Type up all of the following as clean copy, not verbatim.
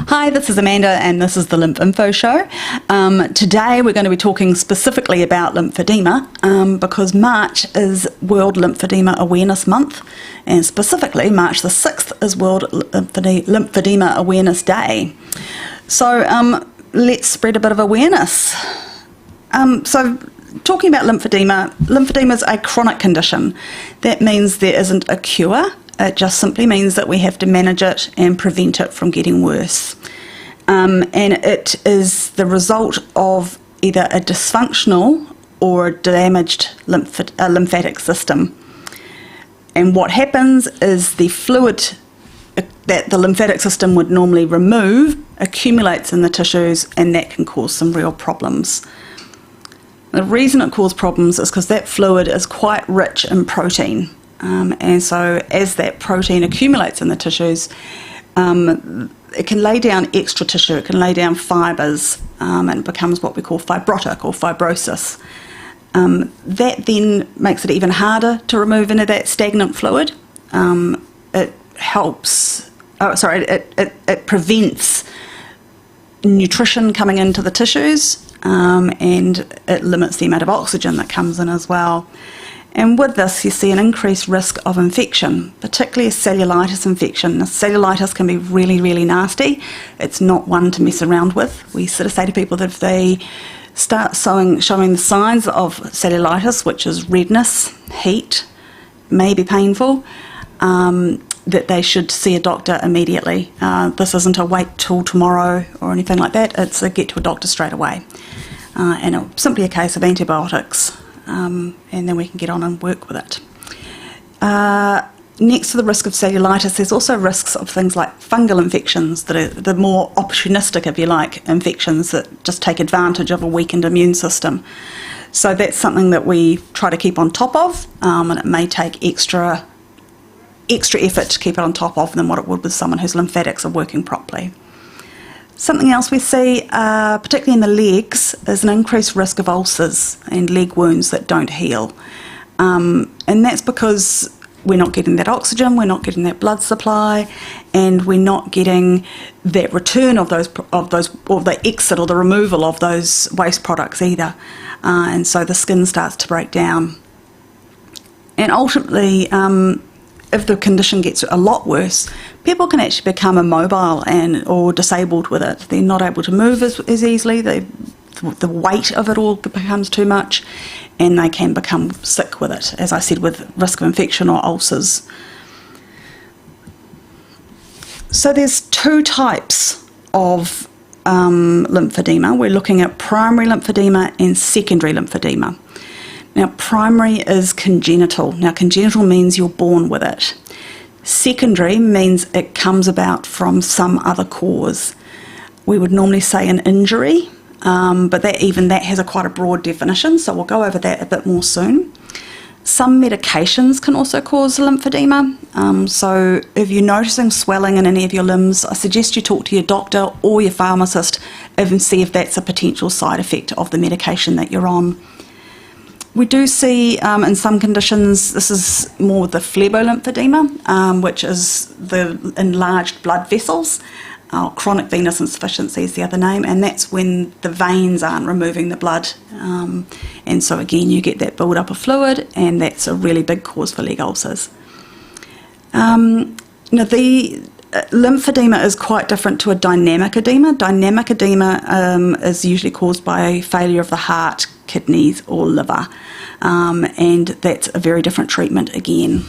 Hi, this is Amanda and this is the Lymph Info Show. Today we're going to be talking specifically about lymphedema because March is World Lymphedema Awareness Month, and specifically March the 6th is World Lymphedema Awareness Day. So let's spread a bit of awareness. So talking about lymphedema is a chronic condition. That means there isn't a cure. It just simply means that we have to manage it and prevent it from getting worse. And it is the result of either a dysfunctional or a damaged lymphatic system. And what happens is the fluid that the lymphatic system would normally remove accumulates in the tissues, and that can cause some real problems. The reason it causes problems is because that fluid is quite rich in protein. And so as that protein accumulates in the tissues, it can lay down extra tissue, it can lay down fibres, and it becomes what we call fibrotic or fibrosis. That then makes it even harder to remove into that stagnant fluid. It prevents nutrition coming into the tissues, and it limits the amount of oxygen that comes in as well. And with this, you see an increased risk of infection, particularly a cellulitis infection. Now, cellulitis can be really, really nasty. It's not one to mess around with. We sort of say to people that if they start showing the signs of cellulitis, which is redness, heat, may be painful, that they should see a doctor immediately. This isn't a wait till tomorrow or anything like that. It's a get to a doctor straight away. And it's simply a case of antibiotics. And then we can get on and work with it. Next to the risk of cellulitis, there's also risks of things like fungal infections that are the more opportunistic, if you like, infections that just take advantage of a weakened immune system. So that's something that we try to keep on top of, and it may take extra effort to keep it on top of than what it would with someone whose lymphatics are working properly. Something else we see, particularly in the legs, is an increased risk of ulcers and leg wounds that don't heal. And that's because we're not getting that oxygen, we're not getting that blood supply, and we're not getting that return of those, or the exit or the removal of those waste products either. And so the skin starts to break down. And ultimately, if the condition gets a lot worse, people can actually become immobile or disabled with it. They're not able to move as easily. The weight of it all becomes too much, and they can become sick with it, as I said, with risk of infection or ulcers. So there's two types of lymphedema. We're looking at primary lymphedema and secondary lymphedema. Now, primary is congenital. Now, congenital means you're born with it. Secondary means it comes about from some other cause. We would normally say an injury, but that has quite a broad definition, so we'll go over that a bit more soon. Some medications can also cause lymphedema. So if you're noticing swelling in any of your limbs, I suggest you talk to your doctor or your pharmacist and see if that's a potential side effect of the medication that you're on. We do see in some conditions, this is more the phlebolymphedema, which is the enlarged blood vessels. Chronic venous insufficiency is the other name, and that's when the veins aren't removing the blood. And so again, you get that build-up of fluid, and that's a really big cause for leg ulcers. Now, the lymphedema is quite different to a dynamic edema. Dynamic edema is usually caused by failure of the heart, kidneys or liver, and that's a very different treatment again.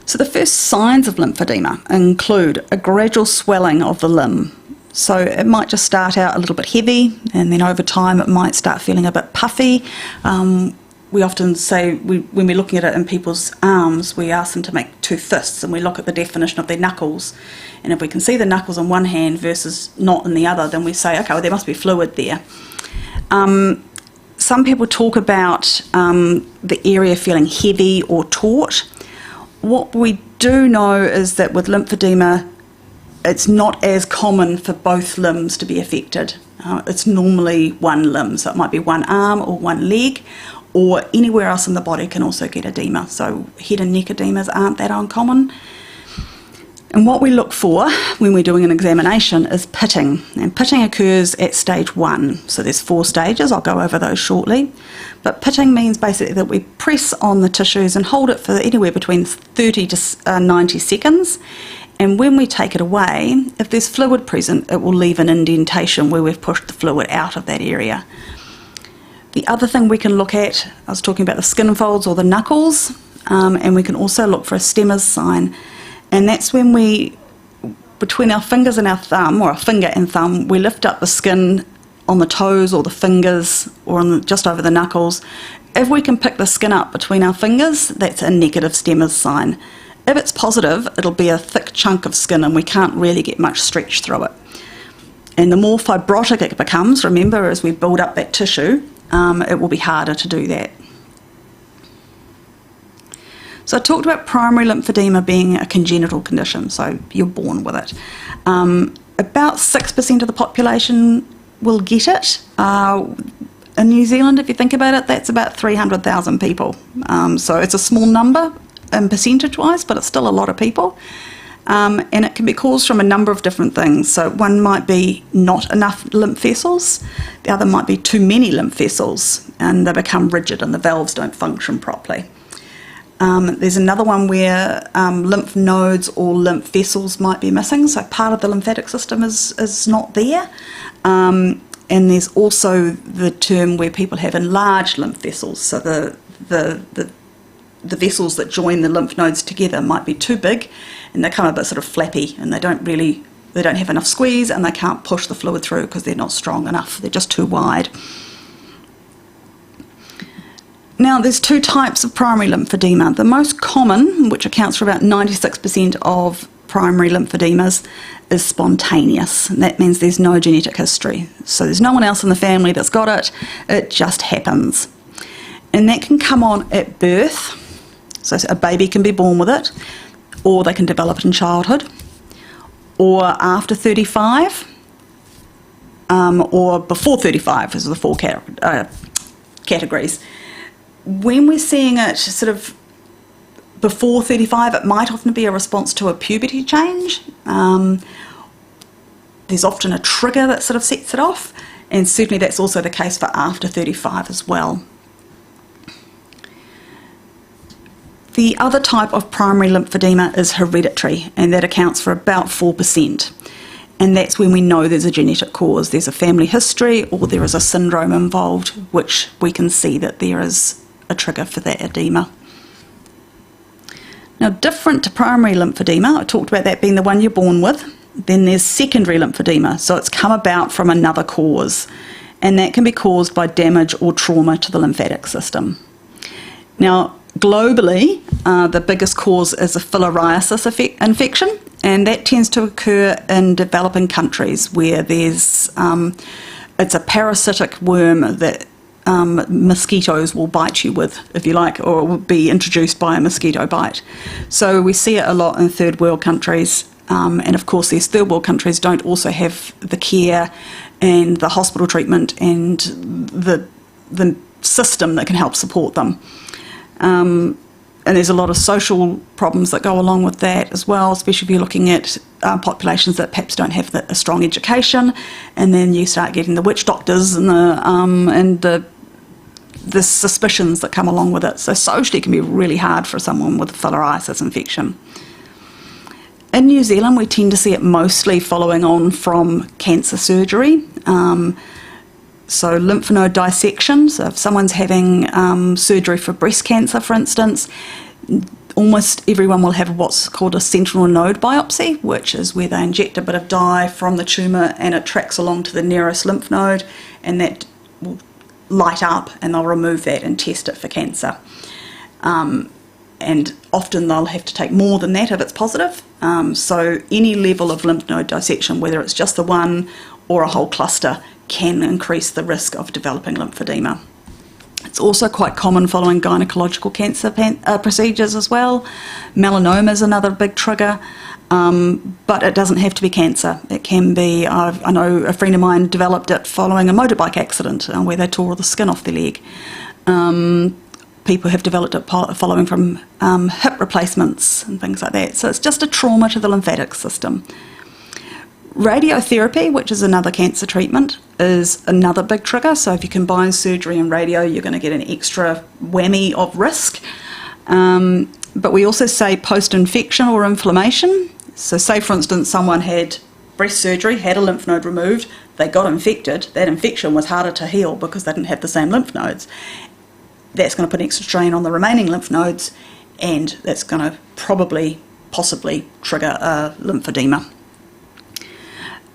So the first signs of lymphedema include a gradual swelling of the limb. So it might just start out a little bit heavy, and then over time it might start feeling a bit puffy. We often say, when we're looking at it in people's arms, we ask them to make two fists, and we look at the definition of their knuckles. And if we can see the knuckles in one hand versus not in the other, then we say, okay, well, there must be fluid there. Some people talk about the area feeling heavy or taut. What we do know is that with lymphedema, it's not as common for both limbs to be affected. It's normally one limb, so it might be one arm or one leg, or anywhere else in the body can also get edema. So head and neck edemas aren't that uncommon. And what we look for when we're doing an examination is pitting. And pitting occurs at stage 1. So there's 4 stages, I'll go over those shortly. But pitting means basically that we press on the tissues and hold it for anywhere between 30 to 90 seconds. And when we take it away, if there's fluid present, it will leave an indentation where we've pushed the fluid out of that area. The other thing we can look at, I was talking about the skin folds or the knuckles, and we can also look for a Stemmer's sign. And that's when we, between our fingers and our thumb, or our finger and thumb, we lift up the skin on the toes or the fingers or just over the knuckles. If we can pick the skin up between our fingers, that's a negative Stemmer's sign. If it's positive, it'll be a thick chunk of skin and we can't really get much stretch through it. And the more fibrotic it becomes, remember, as we build up that tissue, it will be harder to do that. So I talked about primary lymphedema being a congenital condition, so you're born with it. About 6% of the population will get it. In New Zealand, if you think about it, that's about 300,000 people. So it's a small number in percentage-wise, but it's still a lot of people. And it can be caused from a number of different things. So one might be not enough lymph vessels, the other might be too many lymph vessels, and they become rigid and the valves don't function properly. There's another one where lymph nodes or lymph vessels might be missing, so part of the lymphatic system is not there. And there's also the term where people have enlarged lymph vessels, so the vessels that join the lymph nodes together might be too big and they come a bit sort of flappy and they don't have enough squeeze and they can't push the fluid through because they're not strong enough, they're just too wide. Now, there's 2 types of primary lymphedema. The most common, which accounts for about 96% of primary lymphedemas, is spontaneous. And that means there's no genetic history. So there's no one else in the family that's got it, it just happens. And that can come on at birth, so a baby can be born with it, or they can develop it in childhood, or after 35, or before 35, those are the 4 categories. When we're seeing it sort of before 35, it might often be a response to a puberty change. There's often a trigger that sort of sets it off, and certainly that's also the case for after 35 as well. The other type of primary lymphedema is hereditary, and that accounts for about 4%. And that's when we know there's a genetic cause. There's a family history or there is a syndrome involved, which we can see that there is a trigger for that edema. Now, different to primary lymphedema, I talked about that being the one you're born with, then there's secondary lymphedema, so it's come about from another cause, and that can be caused by damage or trauma to the lymphatic system. Now, globally, the biggest cause is a filariasis infection, and that tends to occur in developing countries where there's it's a parasitic worm that mosquitoes will bite you with, if you like, or will be introduced by a mosquito bite. So we see it a lot in third world countries, and of course these third world countries don't also have the care and the hospital treatment and the system that can help support them. And there's a lot of social problems that go along with that as well, especially if you're looking at populations that perhaps don't have a strong education, and then you start getting the witch doctors and the suspicions that come along with it. So socially it can be really hard for someone with a filariasis infection. In New Zealand, we tend to see it mostly following on from cancer surgery. So lymph node dissection, so if someone's having surgery for breast cancer, for instance, almost everyone will have what's called a sentinel node biopsy, which is where they inject a bit of dye from the tumour and it tracks along to the nearest lymph node, and that will light up and they'll remove that and test it for cancer. And often they'll have to take more than that if it's positive. So any level of lymph node dissection, whether it's just the one or a whole cluster, can increase the risk of developing lymphedema. It's also quite common following gynecological cancer procedures as well. Melanoma is another big trigger, but it doesn't have to be cancer. It can be, I know a friend of mine developed it following a motorbike accident where they tore all the skin off their leg. people have developed it following from hip replacements and things like that. So it's just a trauma to the lymphatic system. Radiotherapy, which is another cancer treatment, is another big trigger. So if you combine surgery and radio, you're going to get an extra whammy of risk. But we also say post-infection or inflammation. So say, for instance, someone had breast surgery, had a lymph node removed, they got infected. That infection was harder to heal because they didn't have the same lymph nodes. That's going to put an extra strain on the remaining lymph nodes, and that's going to possibly trigger a lymphedema.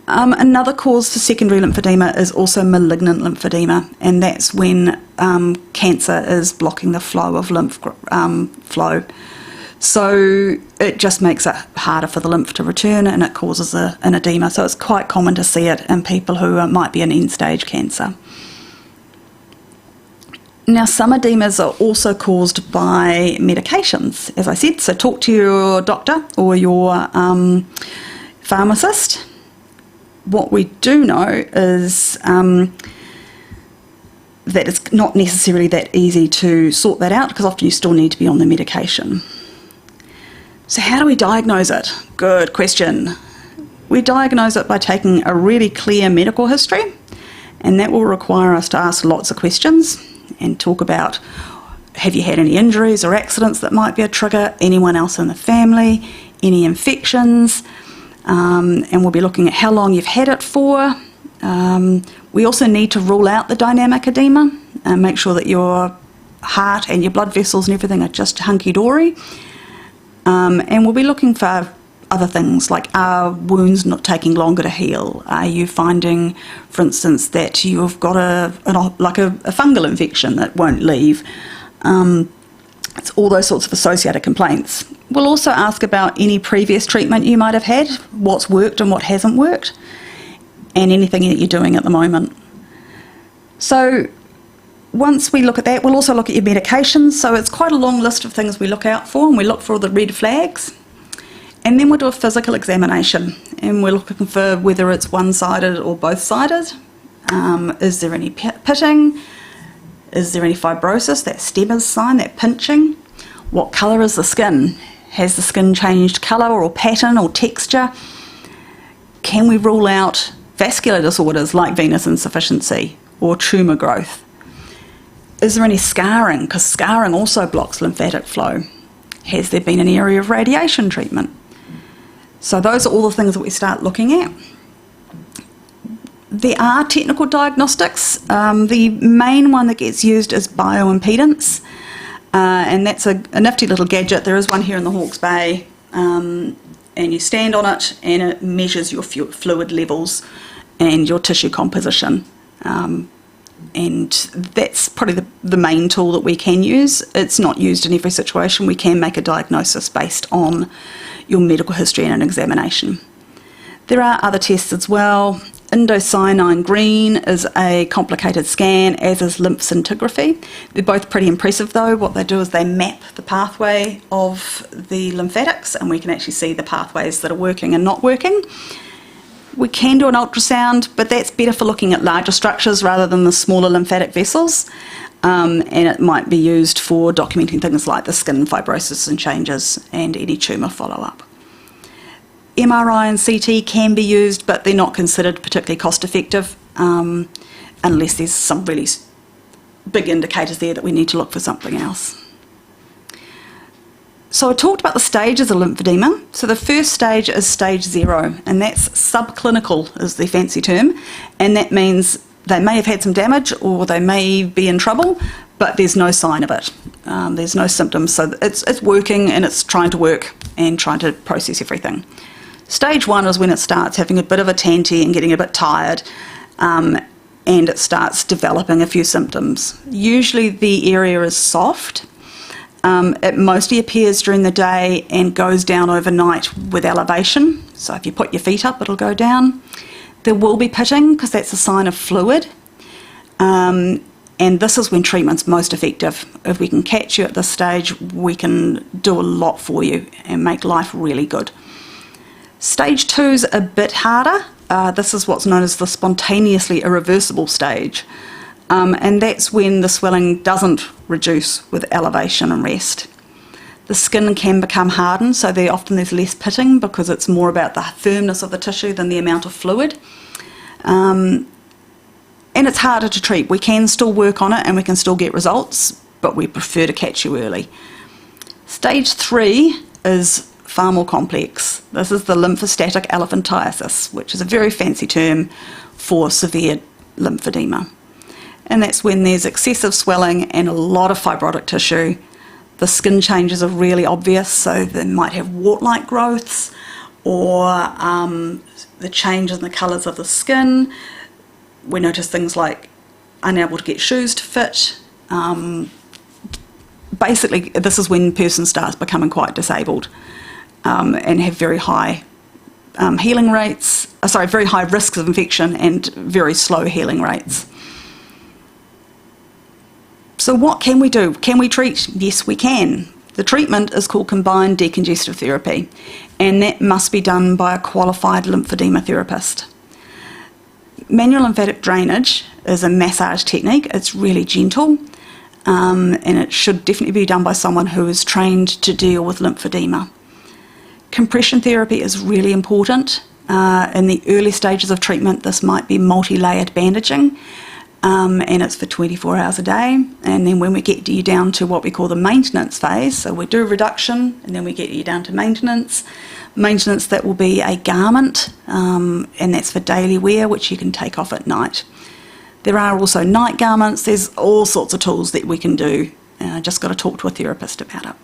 Another cause for secondary lymphedema is also malignant lymphedema, and that's when cancer is blocking the flow of lymph flow. So it just makes it harder for the lymph to return, and it causes an edema. So it's quite common to see it in people who might be an end-stage cancer. Now, some edemas are also caused by medications, as I said. So talk to your doctor or your pharmacist. What we do know is that it's not necessarily that easy to sort that out, because often you still need to be on the medication. So how do we diagnose it? Good question. We diagnose it by taking a really clear medical history, and that will require us to ask lots of questions and talk about, have you had any injuries or accidents that might be a trigger, anyone else in the family, any infections, and we'll be looking at how long you've had it for. We also need to rule out the dynamic edema and make sure that your heart and your blood vessels and everything are just hunky-dory. And we'll be looking for other things, like, are wounds not taking longer to heal? Are you finding, for instance, that you've got a fungal infection that won't leave? It's all those sorts of associated complaints. We'll also ask about any previous treatment you might have had, what's worked and what hasn't worked, and anything that you're doing at the moment. So once we look at that, we'll also look at your medications. So it's quite a long list of things we look out for, and we look for all the red flags. And then we'll do a physical examination, and we're looking for whether it's one-sided or both-sided. Is there any pitting? Is there any fibrosis, that Stemmer's sign, that pinching? What colour is the skin? Has the skin changed colour or pattern or texture? Can we rule out vascular disorders like venous insufficiency or tumour growth? Is there any scarring? Because scarring also blocks lymphatic flow. Has there been an area of radiation treatment? So those are all the things that we start looking at. There are technical diagnostics. The main one that gets used is bioimpedance, and that's a nifty little gadget. There is one here in the Hawke's Bay, and you stand on it and it measures your fluid levels and your tissue composition. And that's probably the main tool that we can use. It's not used in every situation. We can make a diagnosis based on your medical history and an examination. There are other tests as well. Indocyanine green is a complicated scan, as is Lymph Centigraphy. They're both pretty impressive though. What they do is they map the pathway of the lymphatics, and we can actually see the pathways that are working and not working. We can do an ultrasound, but that's better for looking at larger structures rather than the smaller lymphatic vessels, and it might be used for documenting things like the skin fibrosis and changes and any tumour follow-up. MRI and CT can be used, but they're not considered particularly cost-effective unless there's some really big indicators there that we need to look for something else. So I talked about the stages of lymphedema. So the first stage is stage 0, and that's subclinical is the fancy term, and that means they may have had some damage or they may be in trouble, but there's no sign of it. There's no symptoms, so it's working and it's trying to work and trying to process everything. Stage 1 is when it starts having a bit of a tanty and getting a bit tired, and it starts developing a few symptoms. Usually the area is soft. It mostly appears during the day and goes down overnight with elevation. So if you put your feet up, it'll go down. There will be pitting because that's a sign of fluid. And this is when treatment's most effective. If we can catch you at this stage, we can do a lot for you and make life really good. Stage 2's a bit harder. This is what's known as the spontaneously irreversible stage. and that's when the swelling doesn't reduce with elevation and rest. The skin can become hardened, so there's less pitting because it's more about the firmness of the tissue than the amount of fluid. And it's harder to treat. We can still work on it and we can still get results, but we prefer to catch you early. Stage 3 is far more complex. This is the lymphostatic elephantiasis, which is a very fancy term for severe lymphedema. And that's when there's excessive swelling and a lot of fibrotic tissue. The skin changes are really obvious, so they might have wart-like growths, or the change in the colours of the skin. We notice things like unable to get shoes to fit. Basically, this is when a person starts becoming quite disabled and have very high healing rates, very high risks of infection and very slow healing rates. So what can we do? Can we treat? Yes, we can. The treatment is called combined decongestive therapy, and that must be done by a qualified lymphedema therapist. Manual lymphatic drainage is a massage technique. It's really gentle, and it should definitely be done by someone who is trained to deal with lymphedema. Compression therapy is really important. In the early stages of treatment, this might be multi-layered bandaging, and it's for 24 hours a day. And then when we get you down to what we call the maintenance phase, so we do reduction and then we get you down to maintenance. Maintenance, that will be a garment, and that's for daily wear, which you can take off at night. There are also night garments. There's all sorts of tools that we can do. Just got to talk to a therapist about it.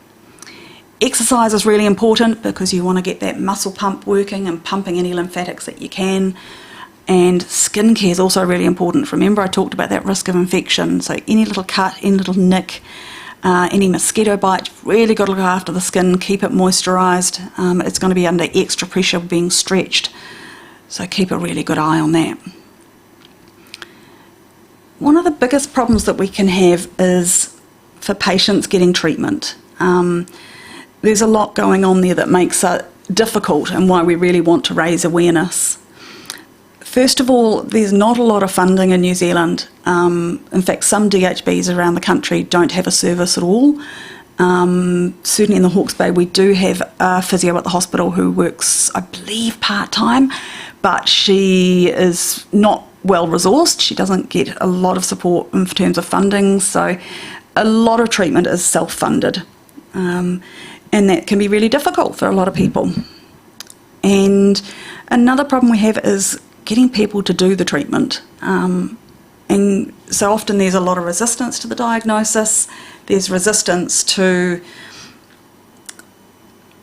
Exercise is really important because you want to get that muscle pump working and pumping any lymphatics that you can. And skincare is also really important. Remember, I talked about that risk of infection. So any little cut, any little nick, any mosquito bite, really got to look after the skin, keep it moisturised. It's going to be under extra pressure being stretched. So keep a really good eye on that. One of the biggest problems that we can have is for patients getting treatment. There's a lot going on there that makes it difficult and why we really want to raise awareness. First of all, there's not a lot of funding in New Zealand. In fact, some DHBs around the country don't have a service at all. Certainly in the Hawke's Bay, we do have a physio at the hospital who works, I believe, part-time, but she is not well resourced. She doesn't get a lot of support in terms of funding, so a lot of treatment is self-funded, and that can be really difficult for a lot of people. And another problem we have is getting people to do the treatment, and so often there's a lot of resistance to the diagnosis. There's resistance to,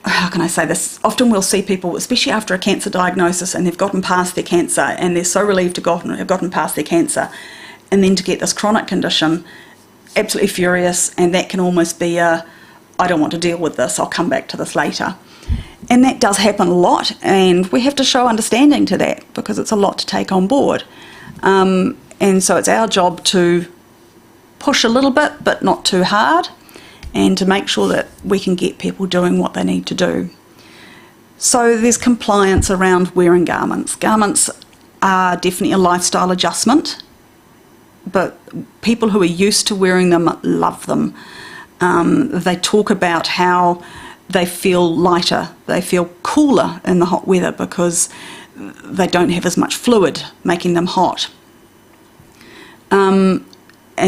how can I say this, often we'll see people, especially after a cancer diagnosis, and they've gotten past their cancer and they're so relieved to have gotten past their cancer, and then to get this chronic condition, absolutely furious, and that can almost be a, I don't want to deal with this, I'll come back to this later. And that does happen a lot, and we have to show understanding to that because it's a lot to take on board. And so it's our job to push a little bit, but not too hard, and to make sure that we can get people doing what they need to do. So there's compliance around wearing garments. Garments are definitely a lifestyle adjustment, but people who are used to wearing them love them. They talk about how they feel lighter, they feel cooler in the hot weather because they don't have as much fluid making them hot. And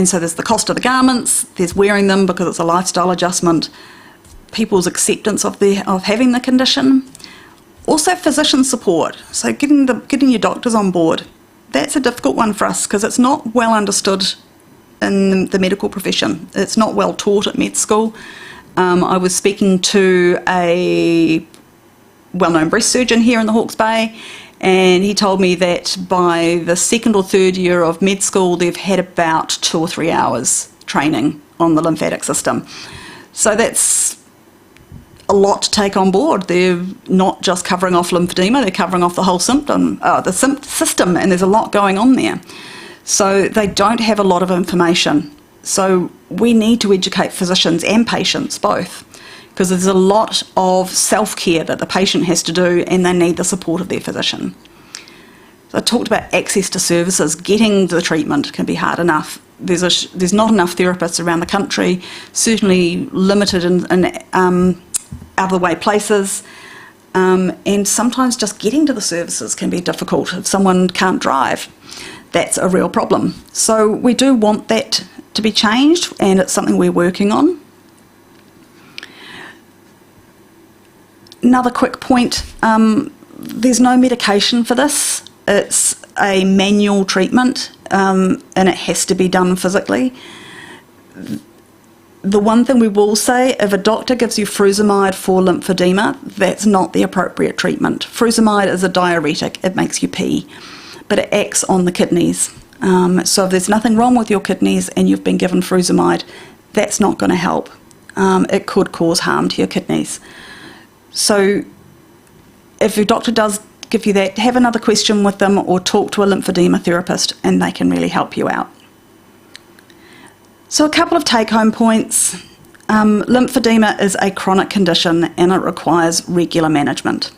so there's the cost of the garments, there's wearing them because it's a lifestyle adjustment, people's acceptance of having the condition. Also physician support, so getting your doctors on board. That's a difficult one for us because it's not well understood in the medical profession. It's not well taught at med school. I was speaking to a well-known breast surgeon here in the Hawke's Bay, and he told me that by the second or third year of med school, they've had about 2 or 3 hours training on the lymphatic system. So that's a lot to take on board. They're not just covering off lymphedema, they're covering off the whole system, and there's a lot going on there. So they don't have a lot of information. So we need to educate physicians and patients both, because there's a lot of self-care that the patient has to do and they need the support of their physician. I talked about access to services. Getting the treatment can be hard enough. There's not enough therapists around the country, certainly limited in out-of-the-way places, and sometimes just getting to the services can be difficult. If someone can't drive, that's a real problem. So we do want that to be changed, and it's something we're working on. Another quick point, there's no medication for this. It's a manual treatment, and it has to be done physically. The one thing we will say, if a doctor gives you frusemide for lymphedema, that's not the appropriate treatment. Frusemide is a diuretic, it makes you pee, but it acts on the kidneys. So if there's nothing wrong with your kidneys and you've been given frusemide, that's not going to help. It could cause harm to your kidneys. So if your doctor does give you that, have another question with them or talk to a lymphedema therapist and they can really help you out. So a couple of take-home points. Lymphedema is a chronic condition and it requires regular management.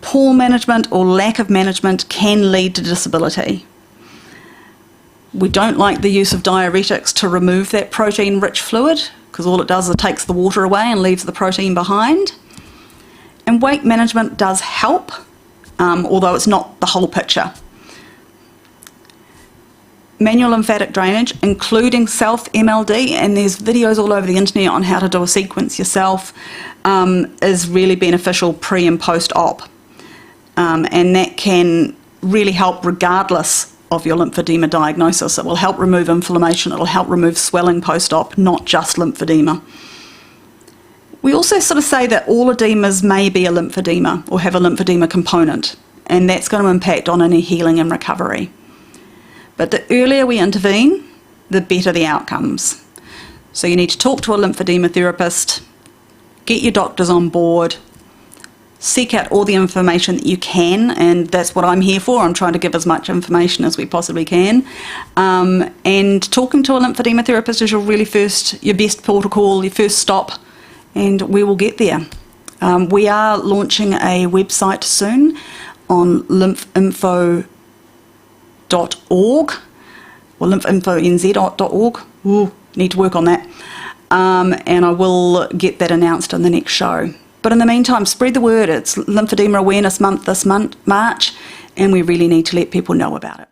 Poor management or lack of management can lead to disability. We don't like the use of diuretics to remove that protein-rich fluid because all it does is it takes the water away and leaves the protein behind. And weight management does help, although it's not the whole picture. Manual lymphatic drainage, including self-MLD, and there's videos all over the internet on how to do a sequence yourself, is really beneficial pre and post-op. And that can really help regardless of your lymphedema diagnosis. It will help remove inflammation, it will help remove swelling post-op, not just lymphedema. We also sort of say that all edemas may be a lymphedema or have a lymphedema component, and that's going to impact on any healing and recovery. But the earlier we intervene, the better the outcomes. So you need to talk to a lymphedema therapist, get your doctors on board, seek out all the information that you can, and that's what I'm here for. I'm trying to give as much information as we possibly can. And talking to a lymphedema therapist is your best port of call, your first stop, and we will get there. We are launching a website soon on lymphinfo.org or lymphinfonz.org. Ooh, need to work on that. And I will get that announced in the next show. But in the meantime, spread the word. It's Lymphedema Awareness Month this month, March, and we really need to let people know about it.